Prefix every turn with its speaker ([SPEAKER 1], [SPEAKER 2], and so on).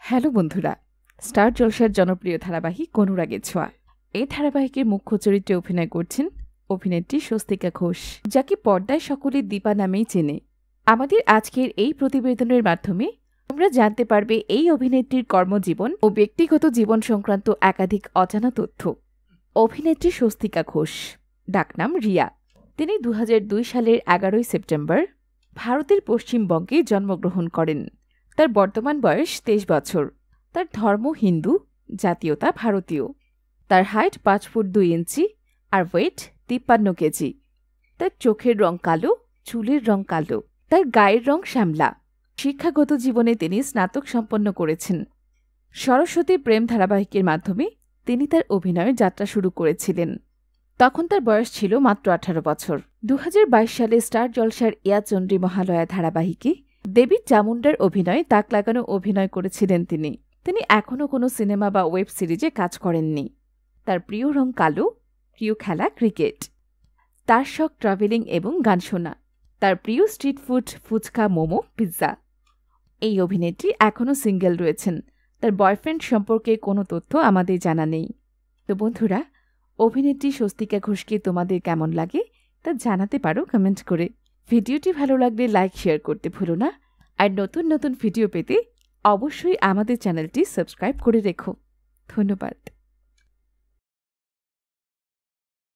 [SPEAKER 1] Hello বন্ধুরা, star জলসার জনপ্রিয় ধারাবাহিক অনুরাগের ছোঁয়া। এই ধারাবাহিকের মুখ্য চরিত্রে অভিনয় করছেন অভিনেত্রী স্বস্তিকা ঘোষ, যাকে পর্দায় সকলে দীপা নামেই চেনে। আমাদের আজকের এই প্রতিবেদনের মাধ্যমে তোমরা জানতে পারবে এই অভিনেত্রীর কর্মজীবন ও ব্যক্তিগত জীবন সংক্রান্ত একাধিক অজানা তথ্য। অভিনেত্রী স্বস্তিকা ঘোষ, ডাকনাম রিয়া। তিনি 2002 সালের 11 সেপ্টেম্বর ভারতের পশ্চিমবঙ্গে জন্মগ্রহণ করেন। তার বর্তমান বয়স 23 বছর। তার ধর্ম হিন্দু, জাতীয়তা ভারতীয়। তার হাইট 5 ফুট 2 ইঞ্চি আর ওয়েট 53 কেজি। তার চোখের রং কালো, চুলের রং কালো। তার গায়ের রং শ্যামলা। শিক্ষাগত জীবনে তিনি স্নাতক সম্পন্ন করেছেন। সরস্বতী প্রেম ধারাবাহিকের মাধ্যমে তিনি তার অভিনয়ের যাত্রা শুরু করেছিলেন। তখন তার বয়স ছিল মাত্র 18 বছর। 2022 সালে স্টার জলসার ইয়া চণ্ডী মহালয়া ধারাবাহিকে দেবী চামুণ্ডার অভিনয়ে তাক লাগানো অভিনয় করেছিলেন তিনি। তিনি এখনও কোনো সিনেমা বা ওয়েব সিরিজে কাজ করেননি। তার প্রিয় রং কালো, প্রিয় খেলা ক্রিকেট। তার শখ ট্রাভেলিং এবং গান শোনা। তার প্রিয় street food fuchka, momo, pizza. এই অভিনেত্রী এখনও সিঙ্গেল রয়েছেন। তার বয়ফ্রেন্ড সম্পর্কে কোনো তথ্য আমাদের জানা নেই। তো বন্ধুরা, অভিনেত্রী স্বস্তিকা ঘোষকে তোমাদের কেমন লাগে তা জানাতে পারো কমেন্ট করে। ভিডিওটি ভালো লাগলে লাইক শেয়ার করতে ভুলো না। আর নতুন নতুন ভিডিও পেতে অবশ্যই আমাদের চ্যানেলটি সাবস্ক্রাইব করে রেখো। ধন্যবাদ।